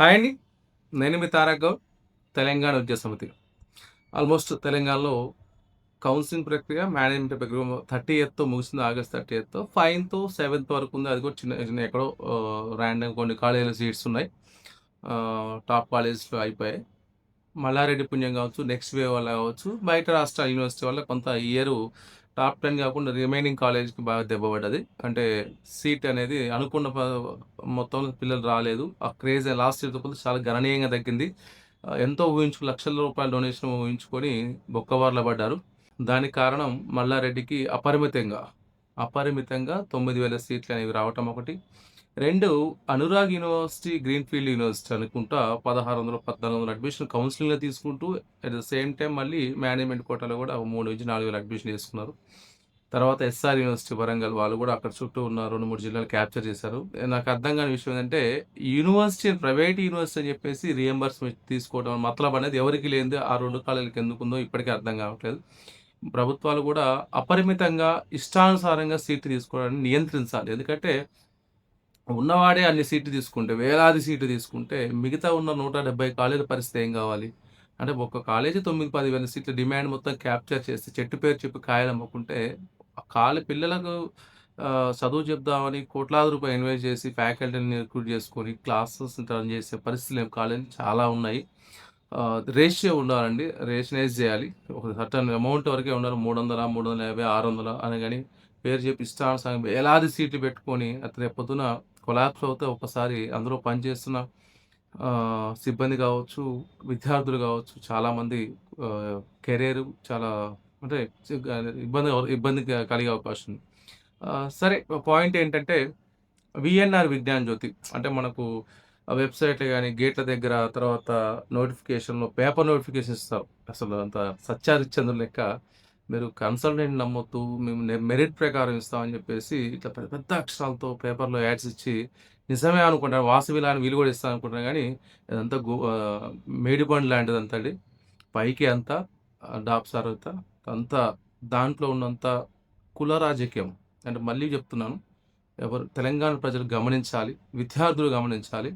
Hi అండి. నేను మీ తారక్ గౌడ్, తెలంగాణ విద్యా సమితి. ఆల్మోస్ట్ తెలంగాణలో కౌన్సెలింగ్ ప్రక్రియ, మేనేజ్మెంట్ ప్రక్రియ 30థ్‌తో ముగిసింది. ఆగస్ట్ 30థ్‌తో. 5థ్, 7థ్ వరకు ఉంది. అది కూడా చిన్న చిన్న ఎక్కడో ర్యాండమ్‌గా కొన్ని కాలేజీలో సీట్స్ ఉన్నాయి. టాప్ కాలేజెస్‌లో అయిపోయాయి. మల్లారెడ్డి పుణ్యం కావచ్చు, నెక్స్ట్ వేవ్ వల్ల కావచ్చు, బయట రాష్ట్ర యూనివర్సిటీ వల్ల కొంత ఈ ఇయరు టాప్ 10 కాకుండా రిమైనింగ్ కాలేజ్‌కి బాగా దెబ్బ పడ్డది. అంటే సీట్ అనేది అనుకున్న మొత్తంలో పిల్లలు రాలేదు. ఆ క్రేజ్ లాస్ట్ ఇయర్‌తో పోలిస్తే చాలా గణనీయంగా తగ్గింది. ఎంతో లక్షల రూపాయల డొనేషన్ ఊహించుకొని బొక్కబార్ల పడ్డారు. దానికి కారణం మల్లారెడ్డికి అపరిమితంగా 9,000 సీట్లనేవి రావటం ఒకటి. 2 అనురాగ్ యూనివర్సిటీ, గ్రీన్‌ఫీల్డ్ యూనివర్సిటీ అనుకుంటా 1600, 1400 అడ్మిషన్ కౌన్సెలింగ్‌లో తీసుకుంటూ అట్ ద సేమ్ టైమ్ మళ్ళీ మేనేజ్మెంట్ కోటాలో కూడా 3,000-4,000 అడ్మిషన్ చేసుకున్నారు. తర్వాత ఎస్ఆర్ యూనివర్సిటీ వరంగల్ వాళ్ళు కూడా అక్కడ చుట్టూ ఉన్న 2, 3 జిల్లాలు క్యాప్చర్ చేశారు. నాకు అర్థం కాని విషయం ఏంటంటే యూనివర్సిటీ ప్రైవేట్ యూనివర్సిటీ అని చెప్పేసి రీయింబర్స్‌మెంట్ తీసుకోవడం మతలబ్ అనేది ఎవరికీ లేనిది ఆ 2 కాలేజీలకి ఎందుకుందో ఇప్పటికీ అర్థం కావట్లేదు. ప్రభుత్వాలు కూడా అపరిమితంగా ఇష్టానుసారంగా సీట్లు తీసుకోవడాన్ని నియంత్రించాలి. ఎందుకంటే ఉన్నవాడే అన్ని సీట్లు తీసుకుంటే, వేలాది సీట్లు తీసుకుంటే, మిగతా ఉన్న 170 కాలేజీల పరిస్థితి ఏం కావాలి? అంటే ఒక కాలేజీ 9, 10,000 సీట్ల డిమాండ్ మొత్తం క్యాప్చర్ చేసి, చెట్టు పేరు చెప్పి కాయలమ్ముకుంటే, పిల్లలకు చదువు చెప్దామని కోట్లాది రూపాయలు ఇన్వెస్ట్ చేసి, ఫ్యాకల్టీని రిక్రూట్ చేసుకొని, క్లాసెస్ రన్ చేసే పరిస్థితులు కాలేజీలు చాలా ఉన్నాయి. రేషియో ఉండాలండి. రేషనైజ్ చేయాలి. ఒక సర్టెన్ అమౌంట్ వరకే ఉండాలి. 300, 350, 600 అని గాని పేరు చెప్పి ఇష్టానుసారంగా వేలాది సీట్లు పెట్టుకొని అది రేపొద్దున కొలాప్స్ అవుతే ఒక్కసారి అందులో పనిచేస్తున్న సిబ్బంది కావచ్చు, విద్యార్థులు కావచ్చు, చాలామంది కెరియర్ చాలా అంటే ఇబ్బంది కలిగే అవకాశం ఉంది. సరే పాయింట్ ఏంటంటే వీఎన్ఆర్ విజ్ఞాన్ జ్యోతి అంటే మనకు వెబ్‌సైట్‌లు గాని, గేట్ల దగ్గర తర్వాత నోటిఫికేషన్‌లో పేపర్ నోటిఫికేషన్ ఇస్తారు. అసలు అంత సత్యారిచంద్రుని లెక్క మీరు కన్సల్టెంట్‌ని నమ్మొద్దు. మేము మెరిట్ ప్రకారం ఇస్తామని చెప్పేసి ఇట్లా పెద్ద పెద్ద అక్షరాలతో పేపర్‌లో యాడ్స్ ఇచ్చి నిజమే అనుకుంటారు. వాసవిలా అని వీళ్ళు కూడా ఇస్తారనుకుంటారు గానీ ఇదంతా మేడిబండ్ లాంటిదంతా అండి. పైకి అంతా డాప్సారత అంతా దాంట్లో ఉన్నంత కుల రాజకీయం. అంటే మళ్ళీ చెప్తున్నాను. తెలంగాణ ప్రజలు గమనించాలి. విద్యార్థులు గమనించాలి.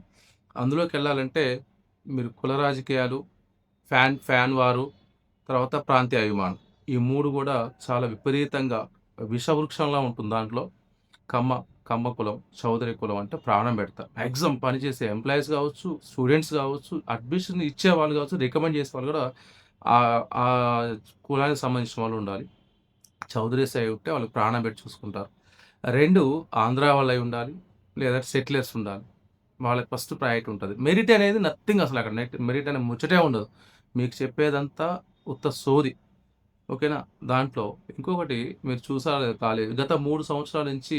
అందులోకెళ్ళాలంటే మీరు కుల రాజకీయాలు, ఫ్యాన్ వారు, తర్వాత ప్రాంతీయ అభిమానం. ఈ 3 గూడా చాలా విపరీతంగా విషవృక్షంలా ఉంటుంది దాంట్లో. కమ్మ, కమ్మ కులం, చౌదరి కులం అంటే ప్రాణం పెడతారు. మాక్సిమం పనిచేసే ఎంప్లాయీస్ గావచ్చు, స్టూడెంట్స్ గావచ్చు, అడ్మిషన్ ఇచ్చేవాళ్ళు గావచ్చు, రికమెండ్ చేసేవాళ్ళు గూడా ఆ కులానికి సంబంధించిన వాళ్ళు ఉండాలి. చౌదరీస్ అయి ఉంటే వాళ్ళు ప్రాణం పెట్టి చూసుకుంటారు. 2 ఆంధ్ర వాళ్ళయి ఉండాలి. లేదా సెటిలర్స్ ఉండాలి. వాళ్ళకి ఫస్ట్ ప్రయారిటీ ఉంటది. మెరిట్ అనేది నథింగ్ అసలు అక్కడ మెరిట్ అనే ముచ్చటే ఉండదు. మీకు చెప్పేదంతా ఉత్త సోది. ఓకేనా? దాంట్లో ఇంకొకటి మీరు చూసారో లేదో కాలేజ్ గత 3 సంవత్సరాల నుంచి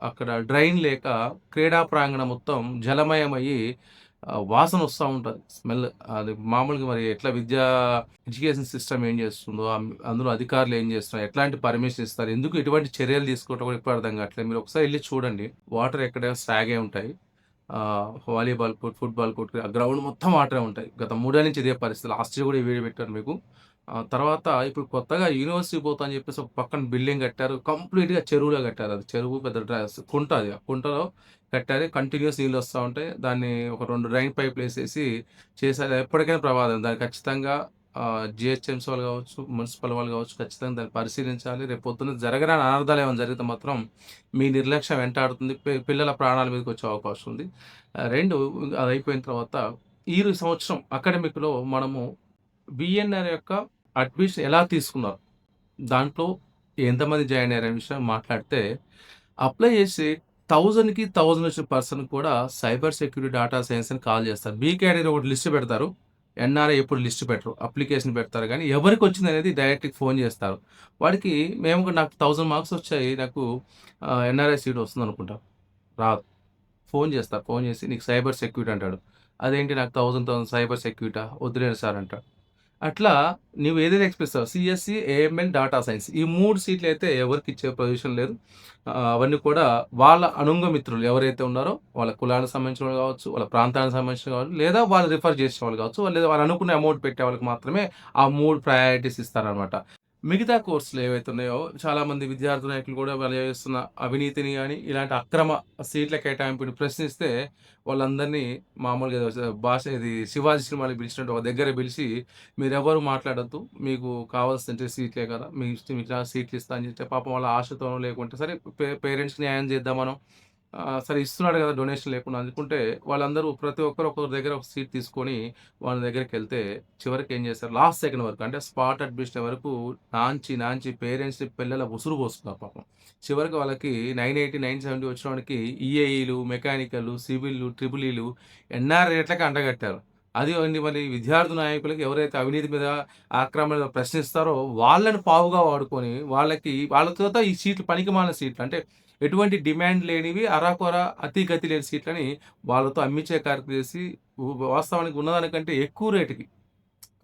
అక్కడ డ్రైన్ లేక క్రీడా ప్రాంగణం మొత్తం జలమయమయ్యి వాసన వస్తా ఉంటది. స్మెల్ అది మామూలుగా మరి ఎట్లా ఎడ్యుకేషన్ సిస్టమ్ ఏం చేస్తుందో, అందులో అధికారులు ఏం చేస్తున్నారు, ఎట్లాంటి పర్మిషన్ ఇస్తారు, ఎందుకు ఎటువంటి చర్యలు తీసుకోవటం కూడా ఇప్పుడు అర్థం కావట్లేదు. మీరు ఒకసారి ఎళ్లి చూడండి. వాటర్ ఎక్కడ సాగే ఉంటాయి. వాలీబాల్ కోర్ట్, ఫుట్‌బాల్ కోర్ట్ ఆ గ్రౌండ్ మొత్తం వాటరే ఉంటాయి. గత 3 ఏళ్ల నుంచి ఇదే పరిస్థితి. లాస్ట్ ఇయర్ కూడా ఈ వీడియో పెట్టాను మీకు. తర్వాత ఇప్పుడు కొత్తగా యూనివర్సిటీ పోతా అని చెప్పేసి ఒక పక్కన బిల్డింగ్ కట్టారు. కంప్లీట్‌గా చెరువులో కట్టారు. అది చెరువు పెద్ద కుంట అది. ఆ కుంటలో కట్టారు. కంటిన్యూయస్ నీళ్ళు వస్తా ఉంటాయి. దాన్ని ఒక 2 డ్రైన్ పైపులేసేసి చేశారు. ఎప్పటికైనా ప్రమాదం. దాన్ని ఖచ్చితంగా జీహెచ్ఎంసీ వాళ్ళు కావచ్చు, మున్సిపల్ వాళ్ళు కావచ్చు ఖచ్చితంగా దాన్ని పరిశీలించాలి. రేపు పొద్దున్న జరగరాని అనర్థాలు ఏమైనా జరిగితే మాత్రం మీ నిర్లక్ష్యం వెంటాడుతుంది. పిల్లల ప్రాణాల మీదకొచ్చే అవకాశం ఉంది. 2 అది అయిపోయిన తర్వాత ఈ సంవత్సరం అకాడమిక్‌లో మనము వీఎన్ఆర్ యొక్క అడ్మిషన్ ఎలా తీసుకున్నారు? దాంట్లో ఎంతమంది జాయిన్ అయ్యారనే విషయం మాట్లాడితే, అప్లై చేసి 1000కి 1000 వచ్చిన పర్సన్ కూడా సైబర్ సెక్యూరిటీ, డాటా సైన్స్ అని కాల్ చేస్తారు. బీ క్యాడర్ ఒకటి లిస్ట్ పెడతారు. ఎన్ఆర్ఐ ఎప్పుడు లిస్ట్ పెట్టరు. అప్లికేషన్ పెడతారు గానీ, ఎవరికొచ్చిందనేది డైరెక్ట్‌గా ఫోన్ చేస్తారు. వాడికి నాకు 1000 మార్క్స్ వచ్చాయి. నాకు ఎన్ఆర్ఐ సీట్ వస్తుందనుకుంటా. రాదు. ఫోన్ చేస్తారు. ఫోన్ చేసి నీకు సైబర్ సెక్యూరిటీ అంటాడు. అదేంటి నాకు 1000 సైబర్ సెక్యూరిటా? వద్దులేండి సార్ అంటాడు. అట్లా నువ్వు ఏదైతే express CSC, AML, data science ఈ 3 సీట్లయితే ఎవరికీ ఇచ్చే పొజిషన్ లేదు. అవన్నీ కూడా వాళ్ళ అనుంగ మిత్రులు ఎవరైతే ఉన్నారో వాళ్ళ కులానికి సంబంధించిన వాళ్ళు కావచ్చు, వాళ్ళ ప్రాంతానికి సంబంధించిన వాళ్ళు లేదా వాళ్ళు రిఫర్ చేసిన వాళ్ళు కావచ్చు, లేదా వాళ్ళు అనుకున్న అమౌంట్ పెట్టే వాళ్ళకి మాత్రమే ఆ 3 ప్రయారిటీస్ ఇస్తారనమాట. మిగతా కోర్సులు ఏవైతే ఉన్నాయో చాలామంది విద్యార్థి నాయకులు కూడా వాళ్ళు చేస్తున్న అవినీతిని గాని, ఇలాంటి అక్రమ సీట్ల కేటాయింపుని ప్రశ్నిస్తే వాళ్ళందరినీ మామూలుగా భాష ఇది 'శివాజీ' సినిమాలో పిలిచినట్టు ఒక దగ్గర పిలిచి మీరెవరు మాట్లాడొద్దు. మీకు కావాల్సింటే సీట్లే కదా! మీ ఇష్టం మీకు సీట్లు ఇస్తా అని చెప్తే పాపం వాళ్ళ ఆశతోనో లేకుంటే సరే పేరెంట్స్‌కి న్యాయం చేద్దామనో సరే ఇస్తున్నాడు కదా! డొనేషన్ లేకుండా అనుకుంటే వాళ్ళందరూ ప్రతి ఒక్కరు ఒక్కొక్కరి దగ్గర ఒక సీట్ తీసుకొని వాళ్ళ దగ్గరికెళ్తే చివరికి ఏం చేశారు లాస్ట్ సెకండ్ వరకు అంటే స్పాట్ అడ్మిషన్ వరకు నాంచి పేరెంట్స్ పిల్లల ఉసురు పోస్తున్నారు పాపం. చివరికి వాళ్ళకి 980, 970 వచ్చినోడికి ఈఏఈలు, మెకానికల్లు, సివిల్లు, ట్రిపుల్ ఈలు ఎన్ఆర్ రేట్లకి అంటగట్టారు. అది ఓన్లీ మరి విద్యార్థి నాయకులకి ఎవరైతే అవినీతి మీద ఆక్రమణ మీద ప్రశ్నిస్తారో వాళ్ళని పావుగా వాడుకొని వాళ్ళ చేత ఈ సీట్లు పనికిమాలిన సీట్లు అంటే ఎటువంటి డిమాండ్ లేనివి అరాకొర అతి గతి లేని సీట్లని వాళ్ళతో అమ్మించే కార్యక్రమం చేసి వాస్తవానికి ఉన్నదానికంటే ఎక్కువ రేటుకి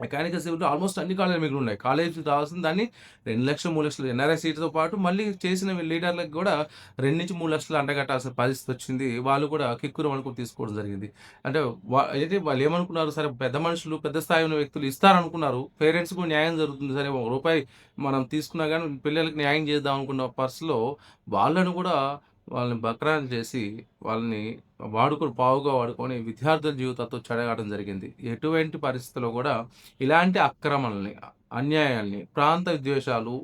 మెకానికల్ సివిల్‌లో ఆల్మోస్ట్ అన్ని కాలేజీలు మిగిలున్నాయి. కాలేజీకి కావాల్సిన దాన్ని 2,00,000, 3,00,000 ఎన్ఆర్ఐ సీట్‌తో పాటు మళ్ళీ చేసిన లీడర్‌లకి గూడా 2-3 లక్షలు అంటగట్టాల్సిన పరిస్థితొచ్చింది. వాళ్ళు కూడా కిక్కురుమనుకుని తీసుకోవడం జరిగింది. అంటే అయితే వాళ్ళేమనుకున్నారు, సరే పెద్ద మనుషులు, పెద్ద స్థాయి ఉన్న వ్యక్తులు ఇస్తారనుకున్నారు. పేరెంట్స్‌కి కూడా న్యాయం జరుగుతుంది. సరే ఒక రూపాయి మనం తీసుకున్నా గానీ పిల్లలకి న్యాయం చేద్దాం అనుకున్న పర్స్‌లో వాళ్ళని కూడా వాళ్ళని బకరాలు చేసి వాళ్ళని పావుగా వాడుకొని విద్యార్థుల జీవితాలతో చెడగొట్టడం జరిగింది. ఎటువంటి పరిస్థితిలో కూడా ఇలాంటి అక్రమణల్ని, అన్యాయాల్ని, ప్రాంత విద్వేషాలు,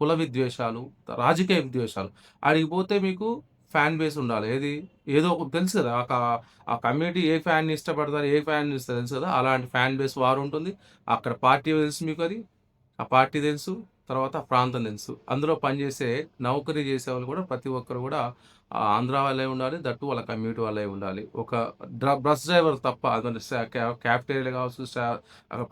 కుల విద్వేషాలు, రాజకీయ విద్వేషాలు ఆడికి పోతే మీకు ఫ్యాన్ బేస్ ఉండాలి. ఏదో ఒకటి తెలుసు కదా! ఆ కమ్యూనిటీ ఏ ఫ్యాన్‌ని ఇష్టపడతారు, ఏ ఫ్యాన్‌ని ఇస్తారో తెలుసు కదా! అలాంటి ఫ్యాన్ బేస్ వార్ ఉంటుంది. అక్కడ పార్టీ తెలుసు మీకది. ఆ పార్టీ తెలుసు. తర్వాత ప్రాంతం తెలుసు. అందులో పనిచేసే నౌకరీ చేసేవాళ్ళు కూడా ప్రతి ఒక్కరు కూడా ఆంధ్ర వాళ్ళే ఉండాలి. దట్టు వాళ్ళ కమ్యూనిటీ వాళ్ళే ఉండాలి. ఒక బస్ డ్రైవర్ తప్ప అతను క్యాఫెటేరియాలో కావచ్చు,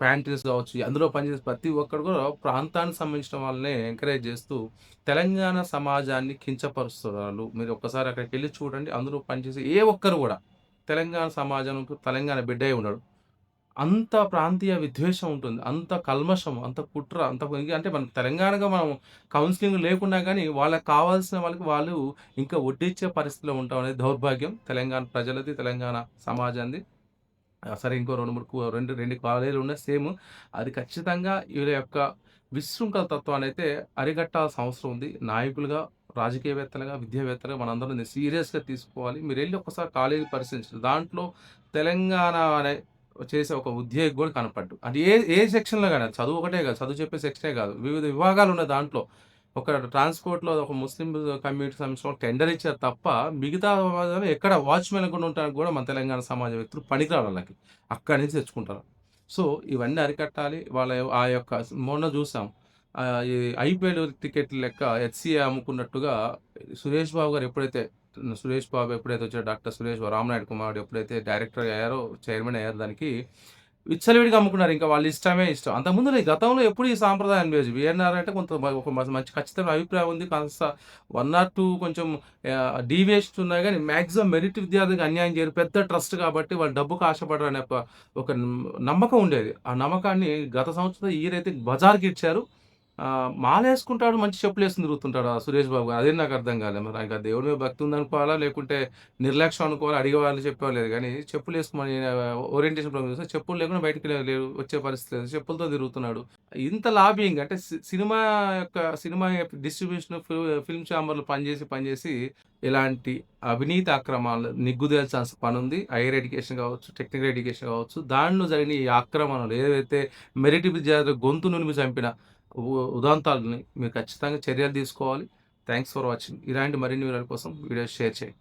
ప్యాంట్రీస్ కావచ్చు, అందులో పనిచేసే ప్రతి ఒక్కరు కూడా ప్రాంతానికి సంబంధించిన వాళ్ళనే ఎంకరేజ్ చేస్తూ తెలంగాణ సమాజాన్ని కించపరుస్తున్నారు. మీరు ఒక్కసారి అక్కడికెళ్లి చూడండి. అందులో పనిచేసే ఏ ఒక్కరు కూడా తెలంగాణ సమాజంకు తెలంగాణ బిడ్డే ఉండడు. అంత ప్రాంతీయ విద్వేషం ఉంటుంది. అంత కల్మషం, అంత కుట్ర, అంటే మనం తెలంగాణగా మనం కౌన్సెలింగ్ లేకున్నా గానీ, వాళ్ళకి కావాల్సిన వాళ్ళకి వాళ్ళు ఇంకా వడ్డిచ్చే పరిస్థితిలో ఉంటాం అనేది దౌర్భాగ్యం. తెలంగాణ ప్రజలది, తెలంగాణ సమాజానిది. సరే ఇంకో 2 కాలేజీలున్నాయి సేమ్. అది ఖచ్చితంగా వీళ్ళ యొక్క విశృంఖల తత్వాన్నయితే అరికట్టాల్సిన అవసరం ఉంది. నాయకులుగా, రాజకీయవేత్తలుగా, విద్యావేత్తలుగా మనందరం దీన్ని సీరియస్‌గా తీసుకోవాలి. మీరెళ్లి ఒక్కసారి కాలేజీ పరిశీలించండి. దాంట్లో తెలంగాణ అనే చేసే ఒక ఉద్యోగి గూడా కనపడ్డు. అంటే ఏ సెక్షన్‌లో గాని అది చదువు ఒకటే గాదు. చదువు చెప్పే సెక్షనే గాదు. వివిధ విభాగాలున్నాయి దాంట్లో. ఒక ట్రాన్స్‌పోర్ట్‌లో ఒక ముస్లిం కమ్యూనిటీకి సంబంధించిన టెండర్ ఇచ్చారు తప్ప, మిగతా ఎక్కడ వాచ్‌మెన్‌గా ఉండటానికి గూడా మన తెలంగాణ సమాజ వ్యక్తులు పనికిరారు ఆళ్ళకి. అక్కడి నుంచి తెచ్చుకుంటారు. సో, ఇవన్నీ అరికట్టాలి. ఆ యొక్క మొన్న జూసాం. ఈ ఐపీఎల్ టికెట్ల లెక్క హెచ్‌సీఏ అమ్ముకున్నట్టుగా సురేష్ బాబు ఎప్పుడైతే వచ్చాడో డాక్టర్ సురేష్ బాబు రామనాయుడు కుమారుడు ఎప్పుడైతే డైరెక్టర్ అయ్యారో, చైర్మన్ అయ్యారో దానికి విచ్చలవిడిగా అమ్ముకున్నారు. ఇంకా వాళ్ళ ఇష్టమే ఇష్టం. అంతకుముందు గతంలో ఎప్పుడు ఈ సాంప్రదాయం లేదు. వీఎన్ఆర్ అంటే ఒక మంచి ఖచ్చితమైన అభిప్రాయం ఉంది. కాస్త 1 ఆర్ 2 కొంచెం డీవియేషన్స్ ఉన్నాయి గానీ మాక్సిమం మెరిట్ విద్యార్థికి అన్యాయం చేయరు. పెద్ద ట్రస్ట్ కాబట్టి వాళ్ళు డబ్బుకు ఆశపడరనే ఒక నమ్మకం ఉండేది. ఆ నమ్మకాన్ని గత సంవత్సరం ఈరైతే బజార్‌కిచ్చారు. మాలేసుకుంటాడు, మంచి చెప్పులేసుకొని తిరుగుతుంటాడు ఆ సురేష్ బాబు గారు. అదే నాకు అర్థం కాలే. మరి ఆయనకి ఆ దేవుడి మీద భక్తి ఉందనుకోవాలా? లేకుంటే నిర్లక్ష్యం అనుకోవాలా? అడిగేవాళ్ళు చెప్పేవాళ్ళు లేదు గానీ, చెప్పులేసుకోమని ఓరియంటేషన్ ప్రోగ్రామ్ చూస్తే చెప్పులు లేకుండా బయటికి లేవు వచ్చే పరిస్థితి లేదు. చెప్పులతో తిరుగుతున్నాడు. ఇంత లాబియింగ్ అంటే సినిమా యొక్క డిస్ట్రిబ్యూషన్ ఫిల్మ్ ఛాంబర్‌లో పనిచేసి ఇలాంటి అవినీతి అక్రమాలు నిగ్గుదేల్చాల్సిన పనుంది. హైయర్ ఎడ్యుకేషన్ కావచ్చు, టెక్నికల్ ఎడ్యుకేషన్ కావచ్చు, దానిలో జరిగిన ఈ ఆక్రమణలు ఏవైతే మెరిట్ విద్యార్థుల గొంతు నులిమి చంపిన ఉదంతాలని మీరు ఖచ్చితంగా చర్యలు తీసుకోవాలి. Thanks for watching. ఇలాంటి మరిన్ని వీడియోల కోసం వీడియోస్ షేర్ చేయండి.